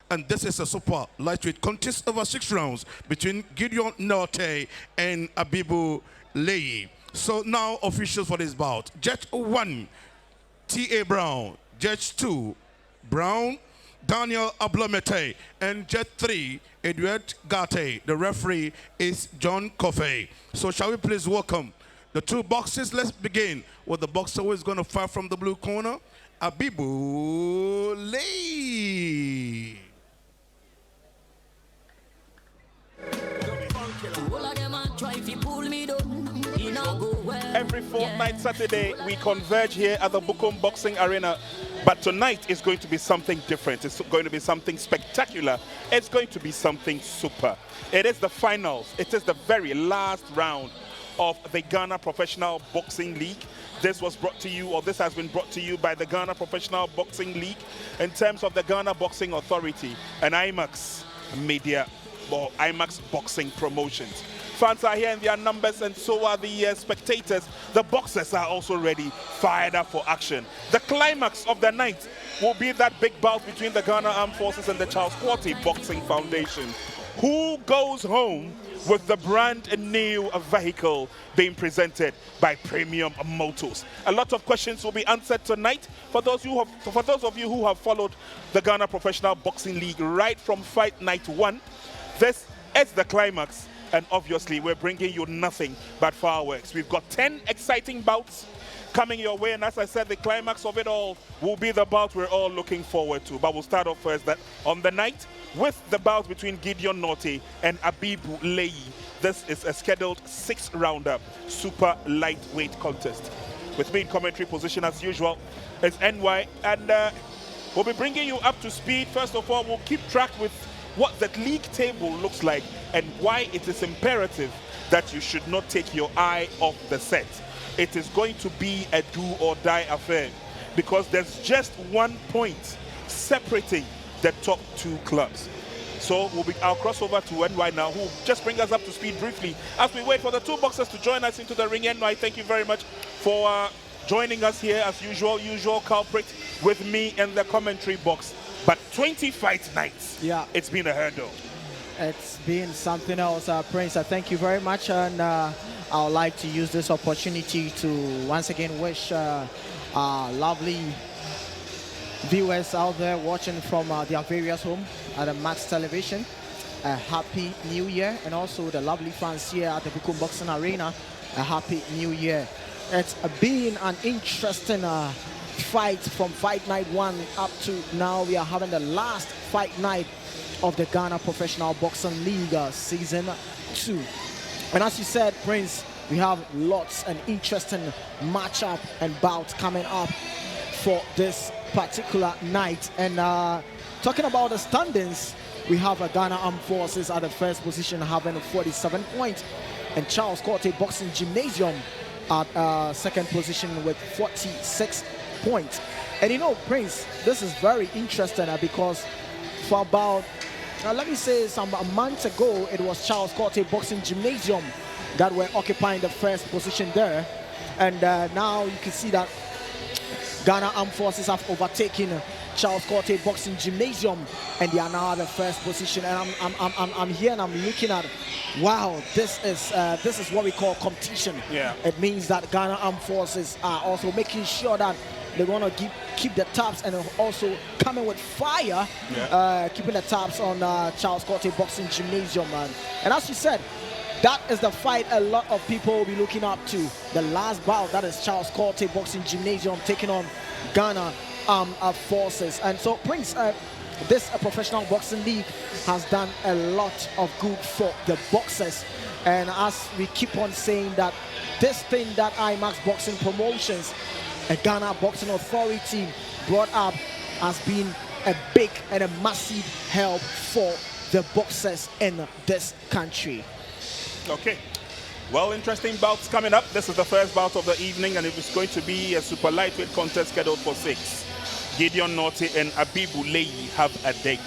And this is a super lightweight contest over 6 rounds between Gideon Nortey and Abibu Leiyi. So now officials for this bout. Judge 1, T.A. Brown. Judge 2, Brown, Daniel Ablomete. And Judge 3, Edward Gate. The referee is John Coffey. So shall we please welcome the 2 boxers? Let's begin with the boxer who is going to fight from the blue corner, Abibu Leiyi. Every fortnight Saturday, we converge here at the Bukom Boxing Arena. But tonight is going to be something different. It's going to be something spectacular. It's going to be something super. It is the finals. It is the very last round of the Ghana Professional Boxing League. This was brought to you, or this has been brought to you by the Ghana Professional Boxing League in terms of the Ghana Boxing Authority and IMAX Media or IMAX Boxing Promotions. Fans are here in their numbers, and so are the spectators. The boxers are also ready, fired up for action. The climax of the night will be that big bout between the Ghana Armed Forces and the Charles Quarty Boxing Foundation. Who goes home with the brand new vehicle being presented by Premium Motors? A lot of questions will be answered tonight. For those of you who have followed the Ghana Professional Boxing League right from Fight Night 1, this is the climax. And obviously, we're bringing you nothing but fireworks. We've got 10 exciting bouts coming your way. And as I said, the climax of it all will be the bout we're all looking forward to. But we'll start off first on the night with the bout between Gideon Nortey and Abibu Leiyi. This is a scheduled 6-rounder super lightweight contest. With me in commentary position as usual is NY. And we'll be bringing you up to speed. First of all, we'll keep track with what the league table looks like and why it is imperative that you should not take your eye off the set. It is going to be a do-or-die affair because there's just 1 point separating the top 2 clubs. So I'll cross over to NY now, who will just bring us up to speed briefly as we wait for the 2 boxers to join us into the ring. NY, thank you very much for joining us here as usual culprit with me in the commentary box. But 20 fight nights, yeah, it's been a hurdle. It's been something else, Prince. Thank you very much, and I would like to use this opportunity to once again wish lovely viewers out there watching from their various homes at the Max Television a happy new year, and also the lovely fans here at the Bukom Boxing Arena a happy new year. It's been an interesting fight from Fight Night 1 up to now. We are having the last fight night of the Ghana Professional Boxing League Season 2. And as you said, Prince, we have lots and interesting matchup and bouts coming up for this particular night. And talking about the standings, we have Ghana Armed Forces at the first position having 47 points, and Charles Quarty Boxing Gymnasium at second position with 46 points. And you know, Prince, this is very interesting because for about let me say a month ago, it was Charles Quarty Boxing Gymnasium that were occupying the first position there, and now you can see that Ghana Armed Forces have overtaken Charles Quarty Boxing Gymnasium, and they are now at the first position. And I'm here and I'm looking at, wow, this is what we call competition. Yeah. It means that Ghana Armed Forces are also making sure that they want to keep the tabs and also coming with fire, keeping the tabs on Charles Quarty Boxing Gymnasium, man. And as you said, that is the fight a lot of people will be looking up to. The last bout, that is Charles Quarty Boxing Gymnasium taking on Ghana Armed Forces. And so, Prince, this professional boxing league has done a lot of good for the boxers. And as we keep on saying that this thing that IMAX Boxing Promotions, a Ghana Boxing Authority brought up, has been a big and a massive help for the boxers in this country. Okay. Well, interesting bouts coming up. This is the first bout of the evening, and it is going to be a super lightweight contest scheduled for 6. Gideon Nortey and Abibu Leiyi have a date.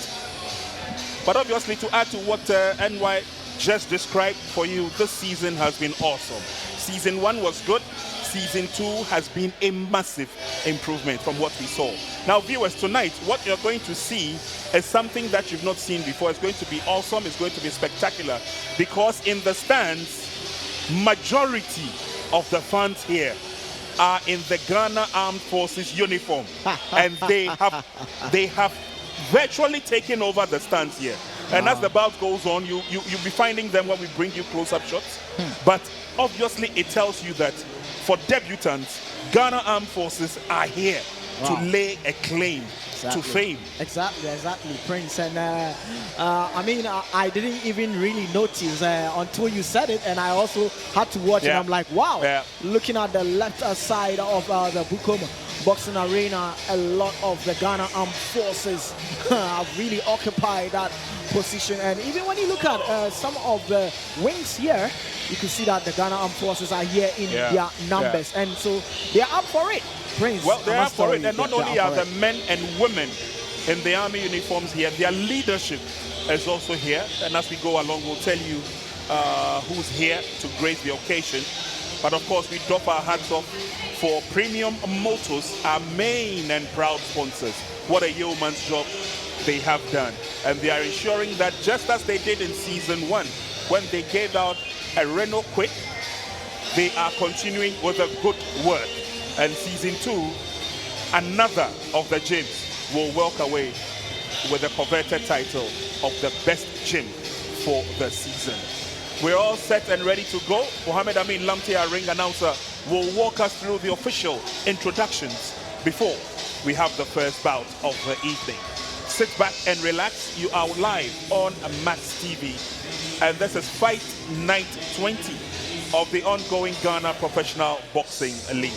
But obviously, to add to what NY just described for you, this season has been awesome. Season 1 was good. Season 2 has been a massive improvement from what we saw. Now, viewers, tonight, what you're going to see is something that you've not seen before. It's going to be awesome. It's going to be spectacular because in the stands, majority of the fans here are in the Ghana Armed Forces uniform, and they have virtually taken over the stands here. And as the bout goes on, you'll be finding them when we bring you close-up shots. But obviously, it tells you that for debutants, Ghana Armed Forces are here to lay a claim to fame. Exactly, Prince. And I mean, I didn't even really notice until you said it, and I also had to watch it. I'm like, wow. Looking at the left side of the Bukom Boxing Arena, a lot of the Ghana Armed Forces have really occupied that position. And even when you look at some of the wings here, you can see that the Ghana Armed Forces are here in their numbers. And so they're up for it, Prince. Well, they're up for it. And not only are the men and women in the army uniforms here, their leadership is also here. And as we go along, we'll tell you who's here to grace the occasion. But of course, we drop our hats off for Premium Motors, our main and proud sponsors. What a yeoman's job they have done. And they are ensuring that just as they did in season 1, when they gave out a Renault Kwik, they are continuing with the good work. And season 2, another of the gyms will walk away with the coveted title of the best gym for the season. We're all set and ready to go. Mohammed Amin Lamte, our ring announcer, will walk us through the official introductions before we have the first bout of the evening. Sit back and relax. You are live on Max TV. And this is Fight Night 20 of the ongoing Ghana Professional Boxing League.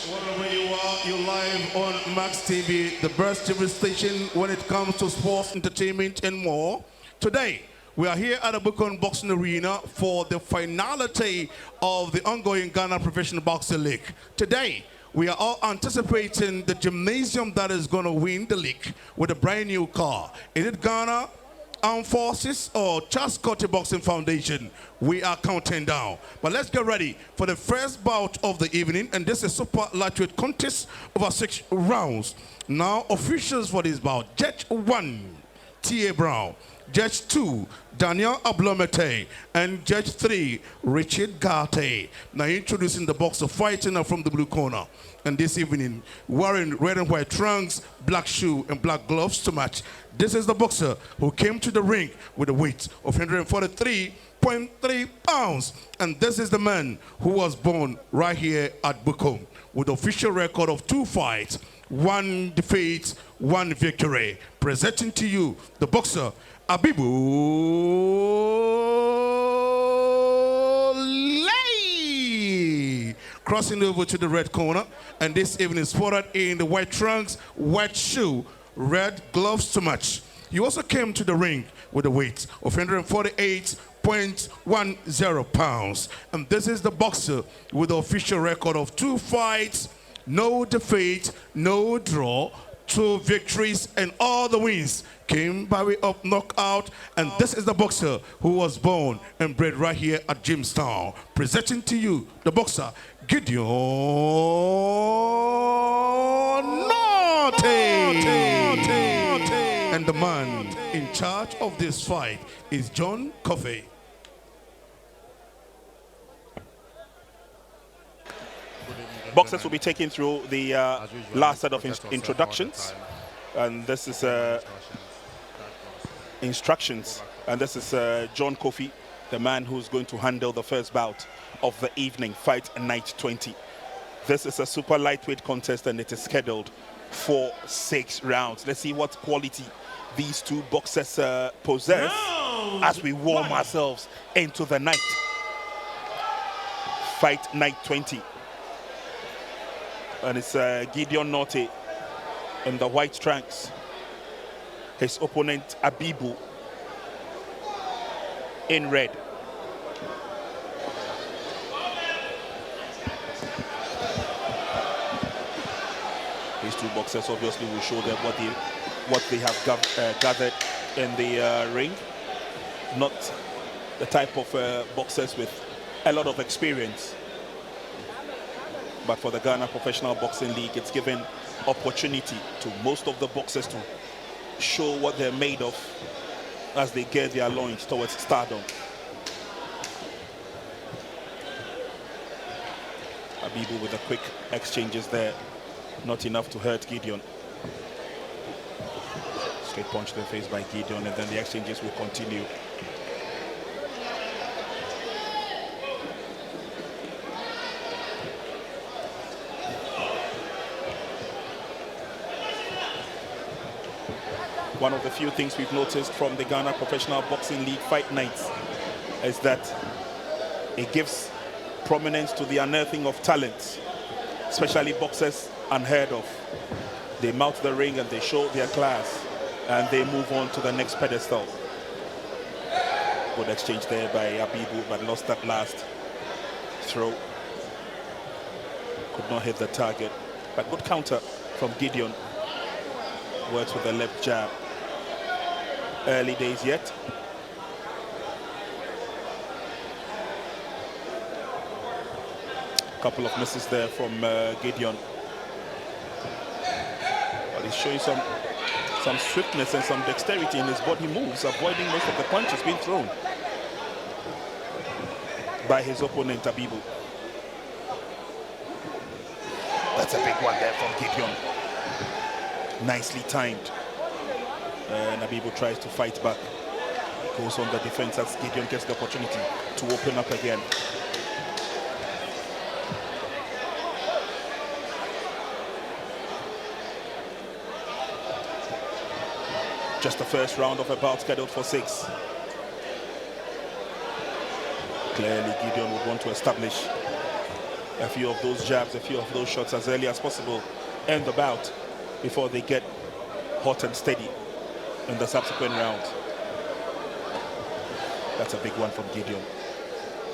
Wherever you are, you're live on Max TV, the best TV station when it comes to sports, entertainment, and more. Today, we are here at the Bukom Boxing Arena for the finality of the ongoing Ghana Professional Boxing League. Today, we are all anticipating the gymnasium that is going to win the league with a brand new car. Is it Ghana Armed Forces or Charles Scotty Boxing Foundation? We are counting down. But let's get ready for the first bout of the evening, and this is super lightweight contest over 6 rounds. Now, officials for this bout: Judge 1, T.A. Brown; Judge 2, Daniel Ablomete; and Judge 3, Richard Garte. Now introducing the boxer fighting from the blue corner. And this evening, wearing red and white trunks, black shoe, and black gloves to match. This is the boxer who came to the ring with a weight of 143.3 pounds. And this is the man who was born right here at Bukom with an official record of 2 fights, 1 defeat, 1 victory. Presenting to you the boxer, Abibu Leiyi. Crossing over to the red corner, and this evening spotted in the white trunks, white shoe, red gloves to match. He also came to the ring with a weight of 148.10 pounds. And this is the boxer with the official record of 2 fights, no defeat, no draw, 2 victories, and all the wins came by way of knockout. And this is the boxer who was born and bred right here at Jamestown. Presenting to you the boxer, Gideon Nortey. And the man in charge of this fight is John Coffey. Boxers will be taken through the last set of introductions. And this is instructions. And this is John Coffey, the man who's going to handle the first bout of the evening, Fight Night 20. This is a super lightweight contest, and it is scheduled for 6 rounds. Let's see what quality these 2 boxers possess as we warm ourselves into the night. Fight Night 20. And it's Gideon Nortey in the white trunks. His opponent, Abibu, in red. These 2 boxers obviously will show them what they have gathered in the ring. Not the type of boxers with a lot of experience. But for the Ghana Professional Boxing League, it's given opportunity to most of the boxers to show what they're made of as they get their loins towards stardom. Abibu with the quick exchanges there, not enough to hurt Gideon. Straight punch to the face by Gideon, and then the exchanges will continue. One of the few things we've noticed from the Ghana Professional Boxing League fight nights is that it gives prominence to the unearthing of talents, especially boxers unheard of. They mount the ring and they show their class, and they move on to the next pedestal. Good exchange there by Abibu, but lost that last throw. Could not hit the target, but good counter from Gideon. Works with the left jab. Early days yet. Couple of misses there from Gideon. But he's showing some swiftness and some dexterity in his body moves, avoiding most of the punches being thrown by his opponent, Abibu. That's a big one there from Gideon. Nicely timed. And Abibu tries to fight back. Goes on the defense as Gideon gets the opportunity to open up again. Just the first round of a bout scheduled for 6. Clearly, Gideon would want to establish a few of those jabs, a few of those shots as early as possible, end the bout before they get hot and steady in the subsequent rounds. That's a big one from Gideon.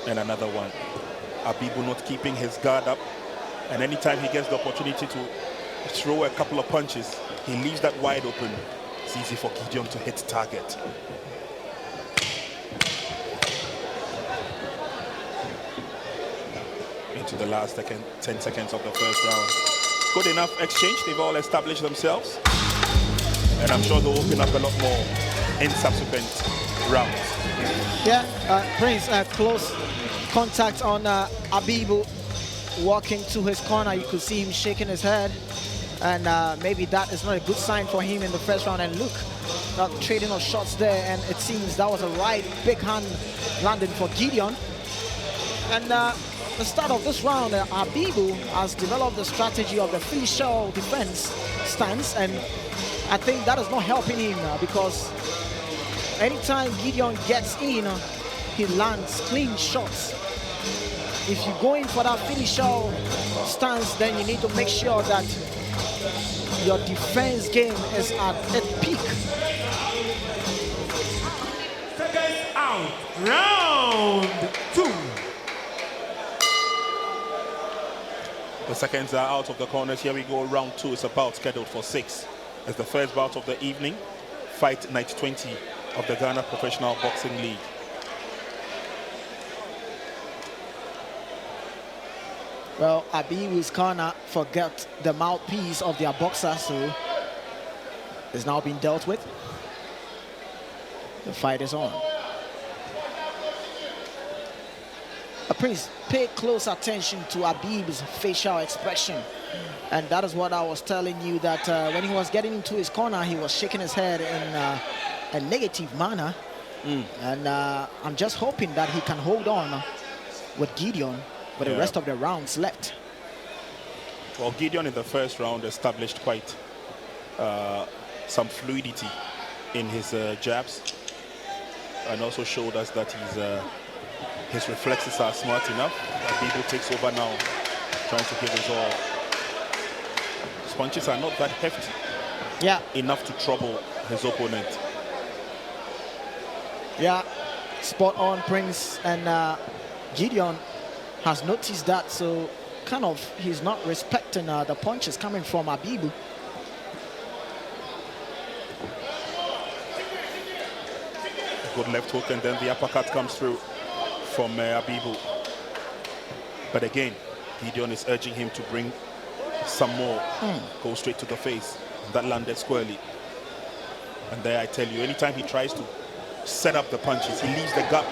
And another one. Abibu not keeping his guard up. And anytime he gets the opportunity to throw a couple of punches, he leaves that wide open. It's easy for Gideon to hit target. Into the last 10 seconds of the first round. Good enough exchange. They've all established themselves. And I'm sure they'll open up a lot more in subsequent rounds. Yeah, Prince, close contact on Abibu walking to his corner. You could see him shaking his head. And maybe that is not a good sign for him in the first round. And look, trading of shots there. And it seems that was a right big hand landing for Gideon. And the start of this round, Abibu has developed the strategy of the Philly-shell defense stance. And I think that is not helping him because anytime Gideon gets in, he lands clean shots. If you go in for that Philly-shell stance, then you need to make sure that your defense game is at its peak. Seconds out. Round 2. The seconds are out of the corners. Here we go. Round 2 is about scheduled for 6. It's the first bout of the evening. Fight night 20 of the Ghana Professional Boxing League. Well, Abibu's corner forget the mouthpiece of their boxer, so it's now being dealt with. The fight is on. Prince, pay close attention to Abibu's facial expression. And that is what I was telling you, that when he was getting into his corner, he was shaking his head in a negative manner. And I'm just hoping that he can hold on with Gideon with the rest of the rounds left. Well, Gideon in the first round established quite some fluidity in his jabs, and also showed us that his reflexes are smart enough. Abibu takes over now, trying to give his all. His punches are not that hefty. Yeah. Enough to trouble his opponent. Yeah, spot on, Prince. And Gideon has noticed that, so kind of he's not respecting the punches coming from Abibu. Good left hook, and then the uppercut comes through from Abibu. But again, Gideon is urging him to bring some more. Go straight to the face. That landed squarely. And there I tell you, anytime he tries to set up the punches, he leaves the gap,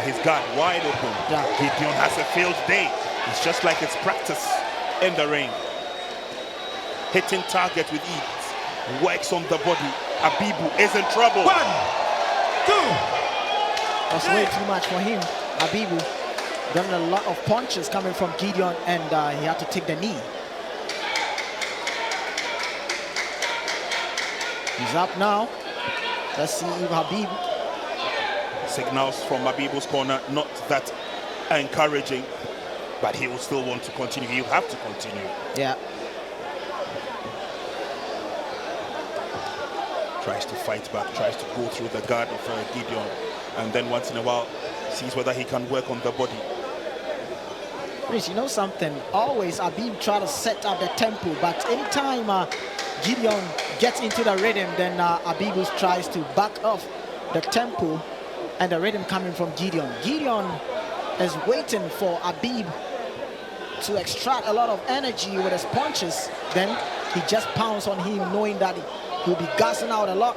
his guard wide open. Yeah. Gideon has a field day. It's just like it's practice in the ring. Hitting target with ease. Works on the body. Abibu is in trouble. 1, 2. That's way too much for him. Abibu done a lot of punches coming from Gideon, and he had to take the knee. He's up now. Let's see if Abibu. Signals from Abibu's corner, not that encouraging, but he will still want to continue. He'll have to continue. Yeah. Tries to fight back, tries to go through the guard of Gideon, and then once in a while sees whether he can work on the body. Prince, you know something? Always Abibu try to set up the tempo, but anytime Gideon gets into the rhythm, then Abibu tries to back off the tempo and the rhythm coming from Gideon. Gideon is waiting for Abibu to extract a lot of energy with his punches. Then he just pounds on him, knowing that he'll be gassing out a lot.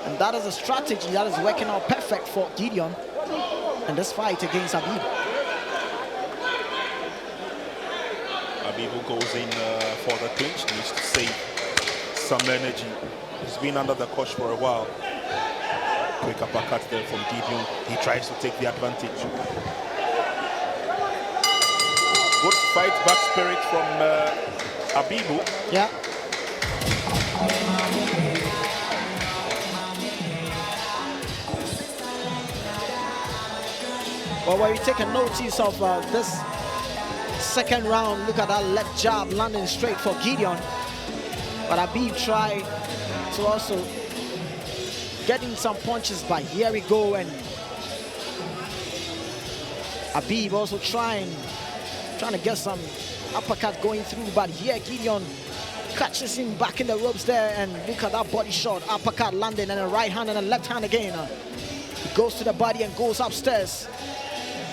And that is a strategy that is working out perfect for Gideon in this fight against Abibu. Abibu goes in for the clinch, needs to save some energy. He's been under the cosh for a while. Quick uppercut there from Gideon. He tries to take the advantage. Good fight back spirit from Abibu. Yeah. Well, when you take a notice of this second round, look at that left jab landing straight for Gideon. But Abibu tried to also get in some punches, but here we go. And Abibu also trying to get some uppercut going through, but here Gideon catches him back in the ropes there, and look at that body shot, uppercut landing, and a right hand and a left hand again. He goes to the body and goes upstairs.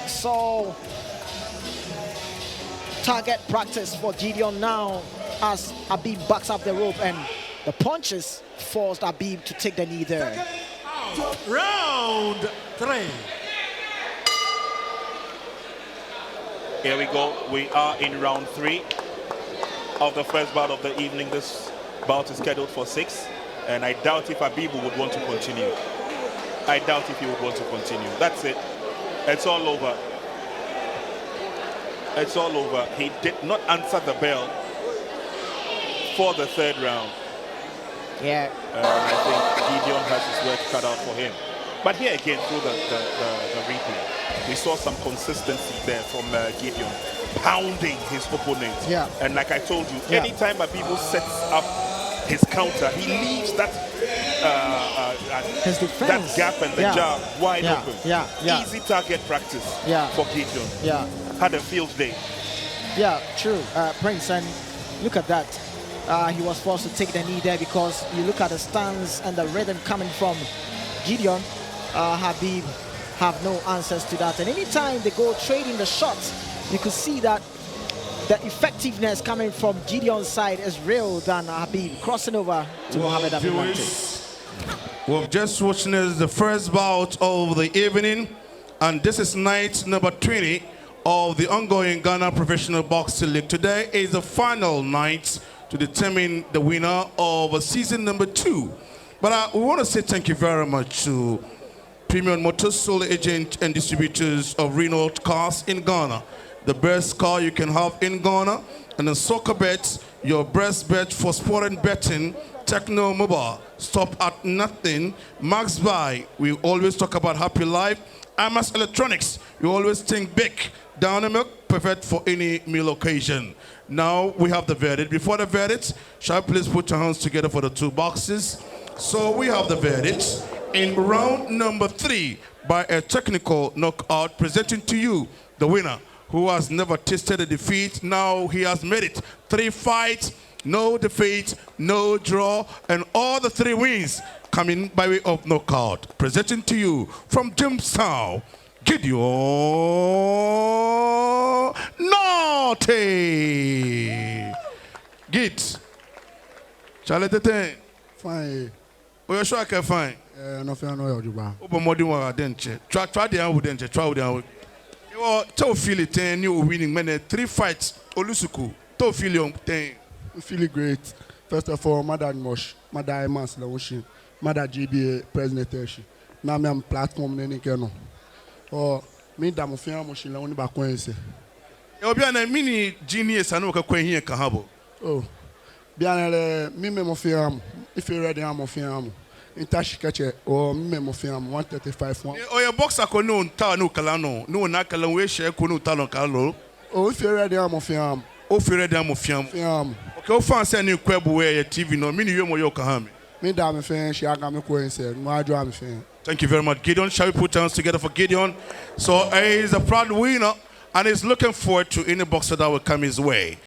So target practice for Gideon now as Abibu backs up the rope, and the punches forced Abibu to take the knee there. Round 3. Here we go. We are in round 3 of the first bout of the evening. This bout is scheduled for 6, and I doubt if Abibu would want to continue. I doubt if he would want to continue. That's it. It's all over. It's all over. He did not answer the bell for the third round. Yeah. I think Gideon has his work cut out for him. But here again, through the replay, we saw some consistency there from Gideon, pounding his opponent. Yeah. And like I told you, anytime Abibu sets up his counter, he leaves that his defense, that gap and the jab wide open. Yeah. Easy target practice for Gideon. Yeah. Had a field day. Yeah, true, Prince. And look at that. He was forced to take the knee there because you look at the stance and the rhythm coming from Gideon. Abibu have no answers to that. And anytime they go trading the shots, you could see that the effectiveness coming from Gideon's side is real than Abibu crossing over to Mohamed Abibu. We've just watched the first bout of the evening, and this is night number 20 of the ongoing Ghana Professional Boxing League. Today is the final night to determine the winner of season number 2. But we want to say thank you very much to Premium Motors, sole agent and distributors of Renault cars in Ghana. The best car you can have in Ghana. And the soccer bets, your best bet for sporting betting, Techno Mobile. Stop at nothing. Max Buy, we always talk about happy life. Amas Electronics, you always think big. Down the milk, perfect for any meal occasion. Now we have the verdict. Before the verdict, shall I please put your hands together for the 2 boxes? So we have the verdict in round number 3 by a technical knockout, presenting to you the winner who has never tasted a defeat. Now he has made it. 3 fights, no defeat, no draw, and all the 3 wins coming by way of knockout. Presenting to you from Jamestown, Gideon Nortey. Git. Charlie Tete. Fine. Oh, you're sure I can fine. No fear no Yoruba. Open more than what I try the hour then try with the hour. You are to feel it 10 you winning many 3 fights. Olusuku. To feel young 10. We feel great. First of all, Mother Mosh, Mother Emas Laoshi, Mother GBA President. Now I'm on platform in Keno. Oh, me da mo fear mo shila oni ba kwense. You be an mini genius and work here kahabo. Oh, bianele me mo fear am. If you ready am mo fear am. In tash catch or me mo fear am 135 1. Oh, your boxer ko no ta no kalano. No na kalan we share ko no talon kalo. Oh, if you ready am mo fear am. O fere dem mo fiam. Okay, o fan say ni kwebu we TV no. Me ni yo mo yo kahame. Me da me fear she aga me kwense. No adwo am fear. Thank you very much, Gideon. Shall we put hands together for Gideon? So he is a proud winner and is looking forward to any boxer that will come his way.